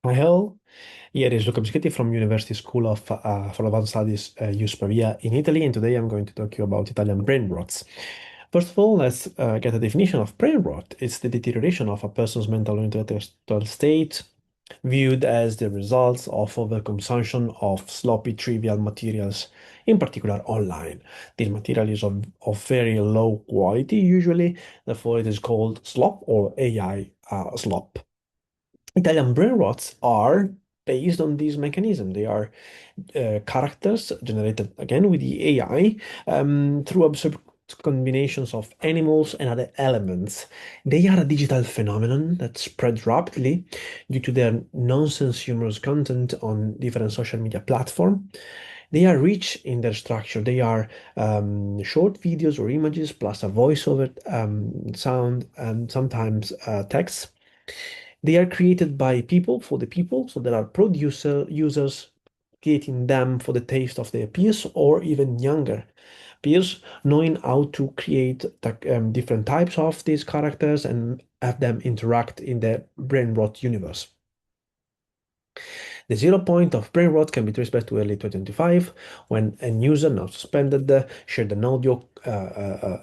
Hi all, here is Luca Bischetti from University School of for Advanced Studies US Pavia in Italy, and today I'm going to talk to you about Italian brain rots. First of all, let's get a definition of brain rot. It's the deterioration of a person's mental or intellectual state, viewed as the results of overconsumption of sloppy, trivial materials, in particular online. This material is of very low quality, usually, therefore it is called slop or AI slop. Italian brain rots are based on this mechanism. They are characters generated again with the AI through absurd combinations of animals and other elements. They are a digital phenomenon that spread rapidly due to their nonsense humorous content on different social media platforms. They are rich in their structure. They are short videos or images plus a voiceover sound and sometimes text. They are created by people for the people, so there are producer users creating them for the taste of their peers or even younger peers, knowing how to create different types of these characters and have them interact in the brain rot universe. The zero point of brain rot can be traced back to early 2025 when a user, now suspended, shared an audio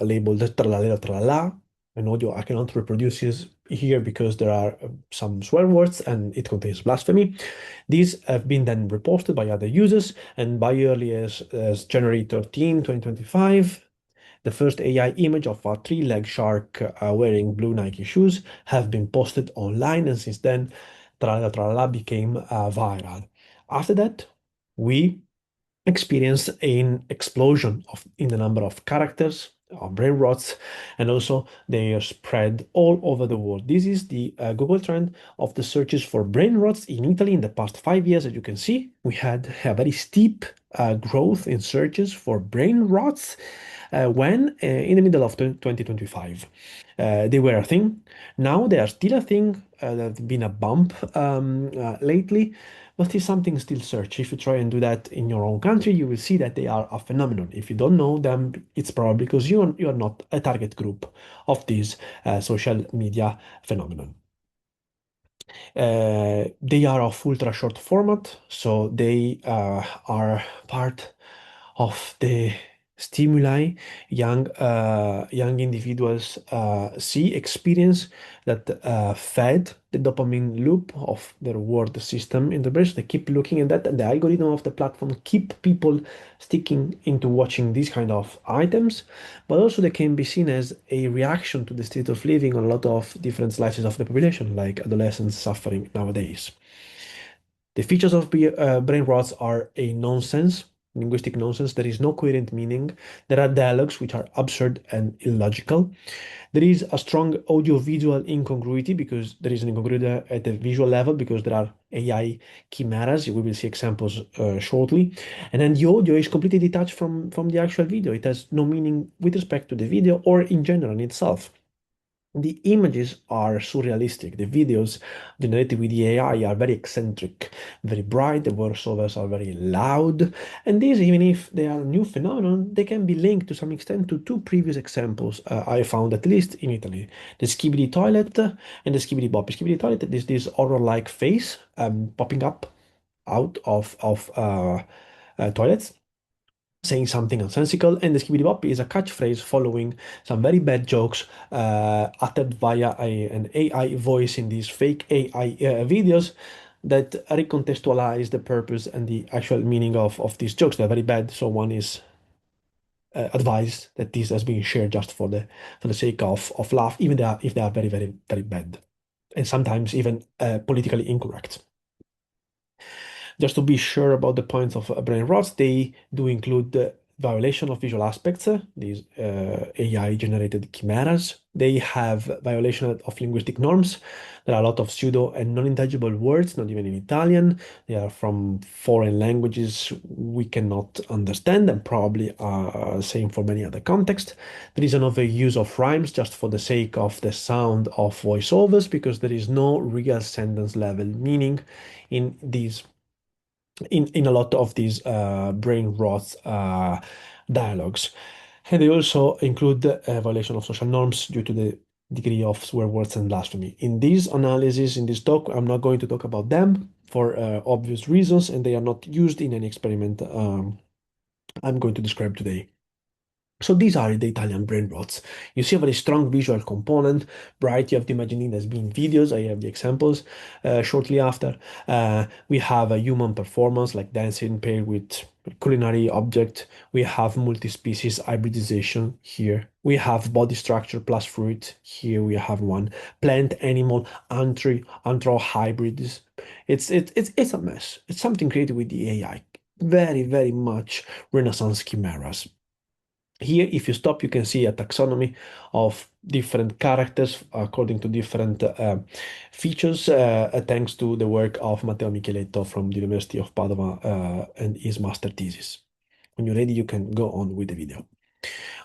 labeled tralala tralala, an audio I cannot reproduce here because there are some swear words and it contains blasphemy. These have been then reported by other users, and by early as January 13, 2025, the first AI image of a three-legged shark wearing blue Nike shoes have been posted online, and since then, Tralala Tralala became viral. After that, we experienced an explosion in the number of characters, brain rots, and also they are spread all over the world. This is the Google trend of the searches for brain rots in Italy in the past 5 years. As you can see, we had a very steep growth in searches for brain rots when in the middle of 2025. They were a thing. Now they are still a thing. There's been a bump lately, but it's something still search. If you try and do that in your own country, you will see that they are a phenomenon. If you don't know them, it's probably because you are not a target group of this social media phenomenon. They are of ultra short format, so they are part of the stimuli young individuals see, experience that fed the dopamine loop of their reward system in the brain. So they keep looking at that, and the algorithm of the platform keep people sticking into watching these kind of items. But also they can be seen as a reaction to the state of living on a lot of different slices of the population, like adolescents suffering nowadays. The features of brain rots are a nonsense, linguistic nonsense. There is no coherent meaning. There are dialogues which are absurd and illogical. There is a strong audio-visual incongruity because there is an incongruity at the visual level because there are AI chimeras. We will see examples shortly. And then the audio is completely detached from the actual video. It has no meaning with respect to the video or in general in itself. The images are surrealistic. The videos generated with the AI are very eccentric, very bright. The voiceovers are very loud. And these, even if they are a new phenomenon, they can be linked to some extent to two previous examples I found, at least in Italy. The skibidi toilet and the skibidi bop. Skibidi toilet is this horror-like face popping up out of toilets, saying something nonsensical, and the skibidi bop is a catchphrase following some very bad jokes uttered via an AI voice in these fake AI videos that recontextualize the purpose and the actual meaning of these jokes. They're very bad, so one is advised that this has been shared just for the sake of laugh, even if they are very, very, very bad, and sometimes even politically incorrect. Just to be sure about the points of brain rots, they do include the violation of visual aspects, these AI-generated chimeras. They have violation of linguistic norms. There are a lot of pseudo and non-intelligible words, not even in Italian. They are from foreign languages we cannot understand and probably are same for many other contexts. There is another use of rhymes just for the sake of the sound of voiceovers because there is no real sentence level meaning in these in a lot of these brain rot dialogues. And they also include violation of social norms due to the degree of swear words and blasphemy. In this analysis, in this talk, I'm not going to talk about them for obvious reasons, and they are not used in any experiment I'm going to describe today. So these are the Italian brain rots. You see a very strong visual component. Bright, you have to imagine it as being videos. I have the examples shortly after. We have a human performance like dancing paired with culinary object. We have multi-species hybridization here. We have body structure plus fruit. Here we have one. Plant, animal, antro hybrids. It's a mess. It's something created with the AI. Very, very much Renaissance chimeras. Here, if you stop, you can see a taxonomy of different characters according to different features, thanks to the work of Matteo Micheletto from the University of Padua and his master thesis. When you're ready, you can go on with the video.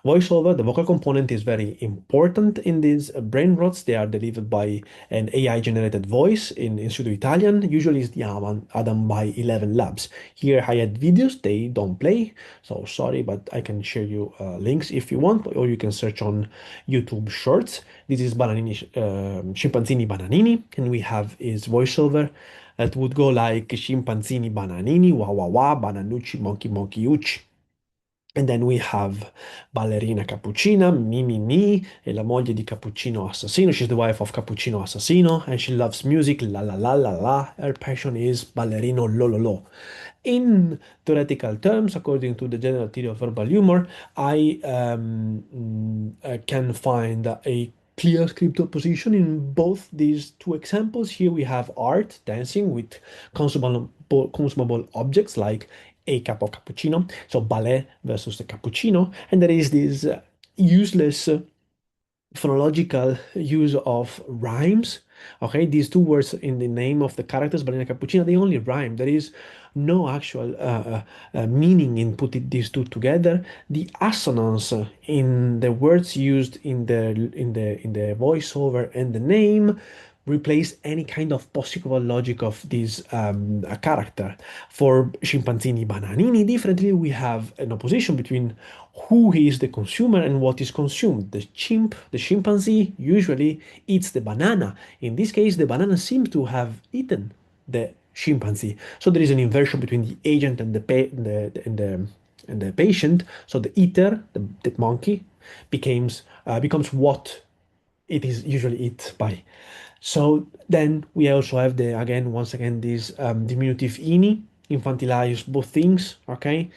Voiceover, the vocal component is very important in these brain rots. They are delivered by an AI-generated voice in pseudo-Italian. Usually it's the Adam by 11 Labs. Here I had videos, they don't play, so sorry, but I can share you links if you want, or you can search on YouTube Shorts. This is Bananini, Scimpanzini Bananini, and we have his voiceover that would go like Scimpanzini Bananini, wah wah wah, Bananucci, monkey monkey ucci. And then we have Ballerina Cappuccina, Mi, è la moglie di Cappuccino Assassino. She's the wife of Cappuccino Assassino, and she loves music, la la la la la. Her passion is ballerino lo lo lo. In theoretical terms, according to the general theory of verbal humor, I can find a clear scriptal position in both these two examples. Here we have art, dancing with consumable objects like a cup of cappuccino, so ballet versus the cappuccino, and there is this useless phonological use of rhymes. Okay, these two words in the name of the characters, ballerina cappuccino, they only rhyme. There is no actual meaning in putting these two together. The assonance in the words used in the voiceover and the name replace any kind of possible logic of this character. For Scimpanzini Bananini, differently, we have an opposition between who is the consumer and what is consumed. The chimpanzee, usually eats the banana. In this case, the banana seems to have eaten the chimpanzee. So there is an inversion between the agent and the patient. So the eater, the monkey, becomes what it is usually eaten by. So then we also have once again, this diminutive ini, infantilize both things, okay?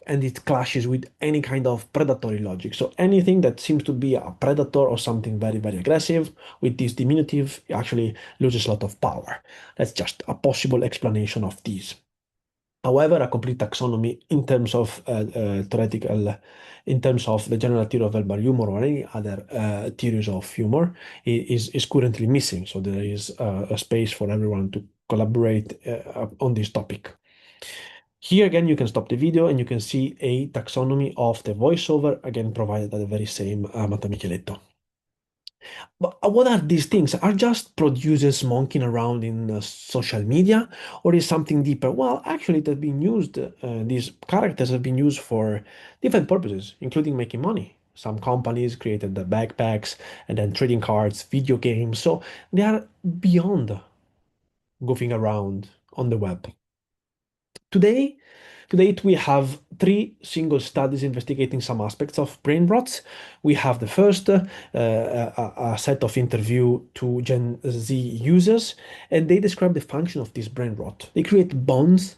And it clashes with any kind of predatory logic. So anything that seems to be a predator or something very, very aggressive with this diminutive actually loses a lot of power. That's just a possible explanation of this. However, a complete taxonomy in terms of theoretical, in terms of the general theory of verbal humor or any other theories of humor is currently missing. So there is a space for everyone to collaborate on this topic. Here again, you can stop the video and you can see a taxonomy of the voiceover, again provided by the very same Matteo Micheletto. But what are these things? Are just producers monkeying around in social media, or is something deeper? Well, actually, it has been used. These characters have been used for different purposes, including making money. Some companies created the backpacks and then trading cards, video games. So they are beyond goofing around on the web. Today, to date, we have three single studies investigating some aspects of brain rots. We have the first, a set of interview to Gen Z users, and they describe the function of this brain rot. They create bonds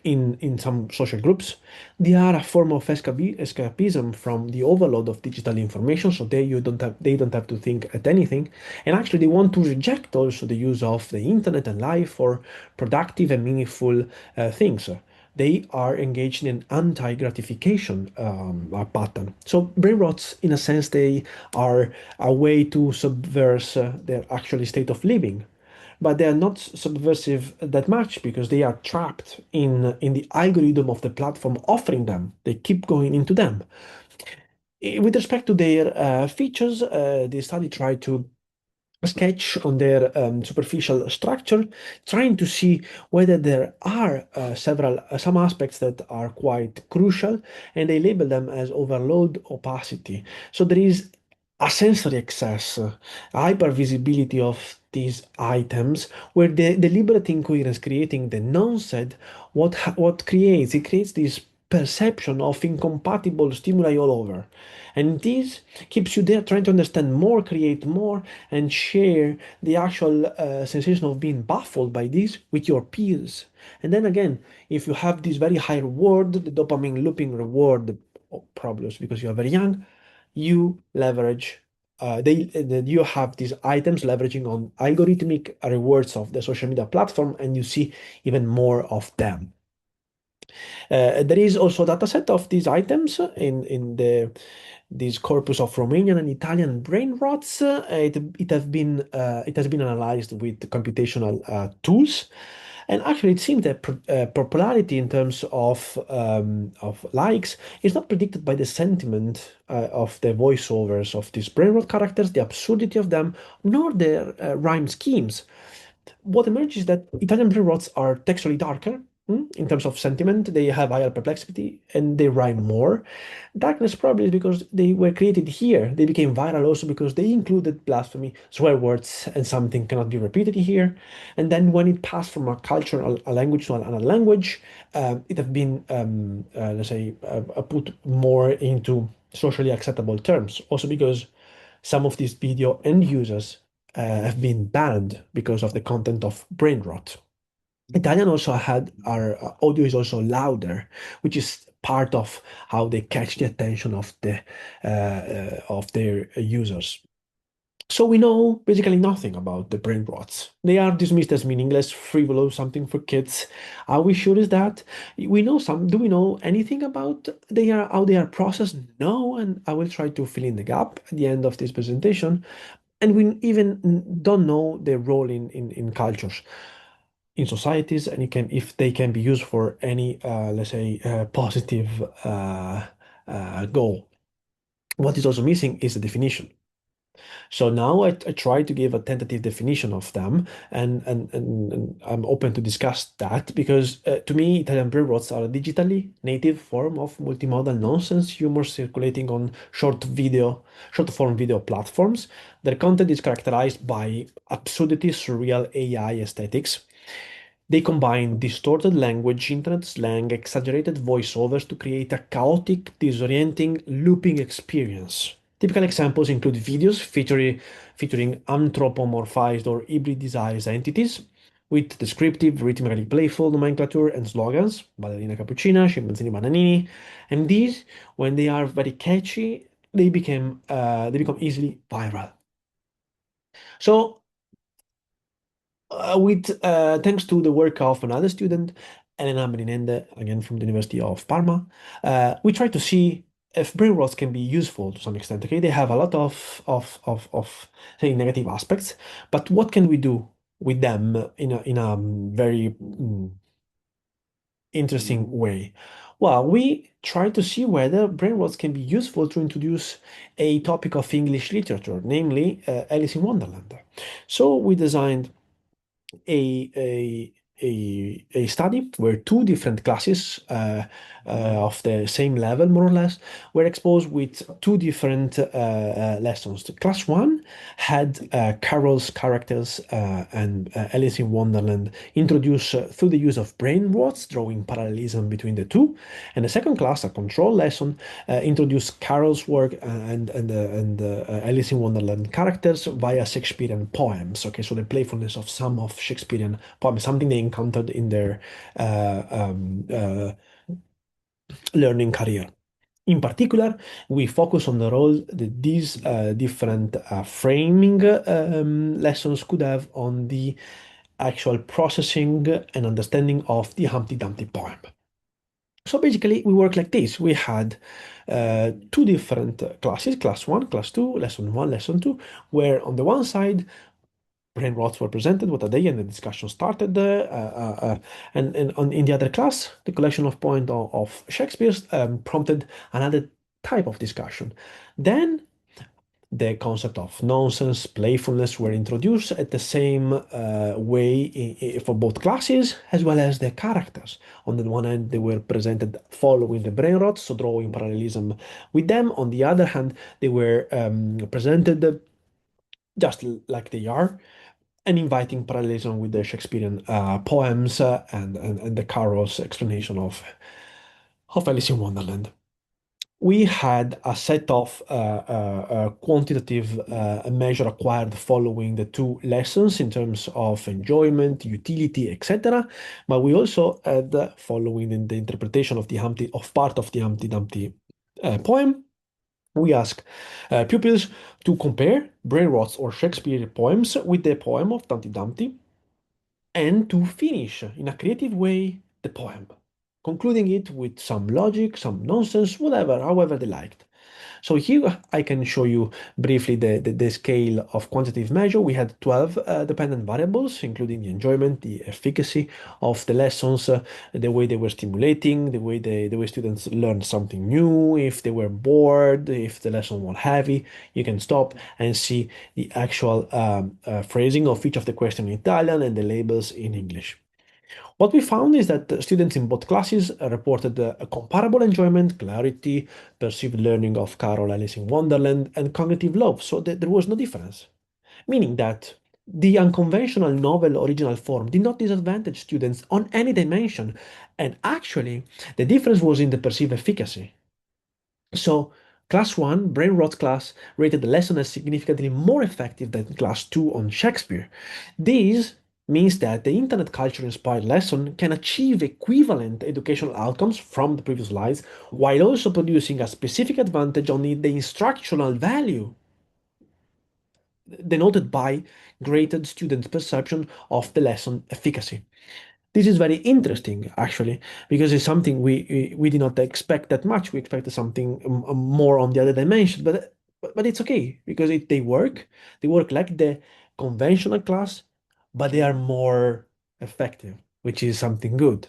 in some social groups. They are a form of escapism from the overload of digital information, so they don't have to think at anything. And actually, they want to reject also the use of the internet and life for productive and meaningful things. They are engaged in an anti-gratification pattern. So brain rots, in a sense, they are a way to subvert their actual state of living, but they are not subversive that much because they are trapped in the algorithm of the platform offering them. They keep going into them. With respect to their features, the study tried to sketch on their superficial structure, trying to see whether there are some aspects that are quite crucial, and they label them as overload opacity. So there is a sensory excess, hypervisibility of these items, where the deliberate incoherence creating the nonsense, what creates? It creates this perception of incompatible stimuli all over. And this keeps you there trying to understand more, create more, and share the actual sensation of being baffled by this with your peers. And then again, if you have this very high reward, the dopamine looping reward problems because you are very young, you leverage you have these items leveraging on algorithmic rewards of the social media platform, and you see even more of them. There is also a data set of these items in the this corpus of Romanian and Italian brain rots. It has been analyzed with computational tools, and actually it seems that popularity in terms of likes is not predicted by the sentiment of the voiceovers of these brain rot characters, the absurdity of them, nor their rhyme schemes. What emerges is that Italian Brainrots are textually darker in terms of sentiment. They have higher perplexity and they rhyme more. Darkness probably is because they were created here. They became viral also because they included blasphemy, swear words, and something cannot be repeated here. And then when it passed from a culture, a language to another language, it have been, let's say, put more into socially acceptable terms. Also because some of these video end users have been banned because of the content of brain rot. Italian also had our audio is also louder, which is part of how they catch the attention of their users. So we know basically nothing about the brain rots. They are dismissed as meaningless, frivolous, something for kids. Are we sure is that? We know some. Do we know anything about how they are processed? No, and I will try to fill in the gap at the end of this presentation. And we even don't know their role in cultures, in societies, and if they can be used for any, let's say, positive goal. What is also missing is the definition. So now I try to give a tentative definition of them, and I'm open to discuss that because to me, Italian brain rots are a digitally native form of multimodal nonsense humor circulating on short form video platforms. Their content is characterized by absurdity, surreal AI aesthetics. They combine distorted language, internet slang, exaggerated voiceovers to create a chaotic, disorienting, looping experience. Typical examples include videos featuring anthropomorphized or hybridized entities with descriptive, rhythmically playful nomenclature and slogans, ballerina cappuccina, scimpanzini bananini, and these, when they are very catchy, they become easily viral. So with thanks to the work of another student, Elena Berinende, again from the University of Parma, we try to see if brain rots can be useful to some extent. Okay, they have a lot of say negative aspects, but what can we do with them in a very interesting way? Well, we try to see whether brain rots can be useful to introduce a topic of English literature, namely Alice in Wonderland. So we designed a, a, a study where two different classes of the same level, more or less, were exposed with two different lessons. The class one had Carol's characters and Alice in Wonderland introduced through the use of brain rots, drawing parallelism between the two. And the second class, a control lesson, introduced Carol's work and Alice in Wonderland characters via Shakespearean poems. Okay, so the playfulness of some of Shakespearean poems, something they encountered in their learning career. In particular, we focus on the role that these different framing lessons could have on the actual processing and understanding of the Humpty Dumpty poem. So basically, we work like this. We had two different classes, class one, class two, lesson one, lesson two, where on the one side, brain rots were presented, what are they, and the discussion started. In the other class, the collection of poems of Shakespeare's prompted another type of discussion. Then the concept of nonsense, playfulness were introduced at the same way for both classes as well as the characters. On the one hand, they were presented following the Brainrots, so drawing parallelism with them. On the other hand, they were presented just like they are and inviting parallelism with the Shakespearean poems and the Carol's explanation of Alice in Wonderland. We had a set of quantitative measure acquired following the two lessons in terms of enjoyment, utility, etc. But we also had, following the interpretation of the Humpty, of part of the Humpty Dumpty poem, we ask pupils to compare Brainrots or Shakespeare poems with the poem of Humpty Dumpty and to finish in a creative way the poem, concluding it with some logic, some nonsense, whatever, however they liked. So here I can show you briefly the scale of quantitative measure. We had 12 dependent variables, including the enjoyment, the efficacy of the lessons, the way they were stimulating, the way students learned something new, if they were bored, if the lesson was heavy. You can stop and see the actual phrasing of each of the questions in Italian and the labels in English. What we found is that students in both classes reported a comparable enjoyment, clarity, perceived learning of Carol Alice in Wonderland, and cognitive love, so that there was no difference. Meaning that the unconventional novel original form did not disadvantage students on any dimension, and actually, the difference was in the perceived efficacy. So, class 1, brain rot class, rated the lesson as significantly more effective than class 2 on Shakespeare. This means that the internet culture inspired lesson can achieve equivalent educational outcomes from the previous slides while also producing a specific advantage on the instructional value denoted by graded student perception of the lesson efficacy. This is very interesting, actually, because it's something we did not expect that much. We expected something more on the other dimension, but it's okay because they work. They work like the conventional class, but they are more effective, which is something good.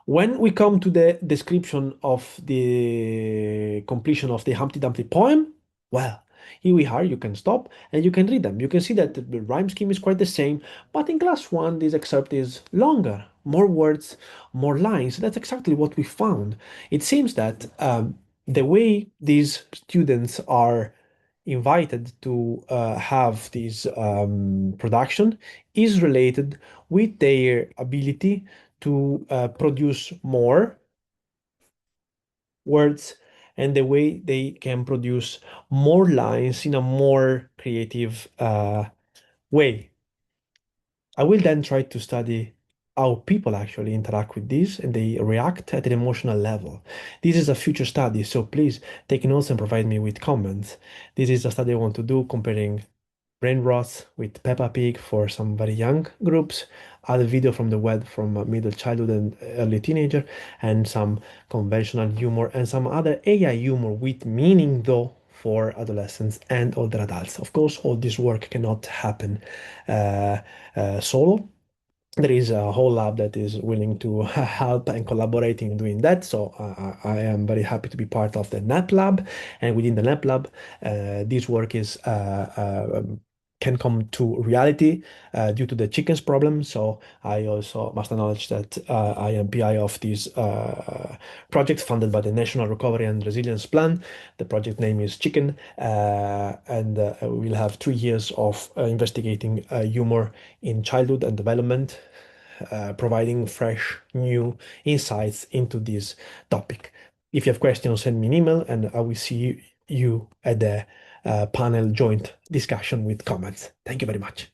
When we come to the description of the completion of the Humpty Dumpty poem, well, here we are, you can stop and you can read them. You can see that the rhyme scheme is quite the same, but in class 1, this excerpt is longer, more words, more lines. That's exactly what we found. It seems that the way these students are invited to have this production is related with their ability to produce more words and the way they can produce more lines in a more creative way. I will then try to study how people actually interact with this and they react at an emotional level. This is a future study, so please take notes and provide me with comments. This is a study I want to do comparing Brainrots with Peppa Pig for some very young groups, other video from the web from middle childhood and early teenager, and some conventional humor and some other AI humor with meaning though for adolescents and older adults. Of course, all this work cannot happen uh, solo. There is a whole lab that is willing to help and collaborate in doing that. So I am very happy to be part of the NAP lab. And within the NAP lab, this work is can come to reality due to the chickens problem. So I also must acknowledge that I am PI of this project funded by the National Recovery and Resilience Plan. The project name is Chicken, and we'll have 3 years of investigating humor in childhood and development, providing fresh, new insights into this topic. If you have questions, send me an email, and I will see you at the panel joint discussion with comments. Thank you very much.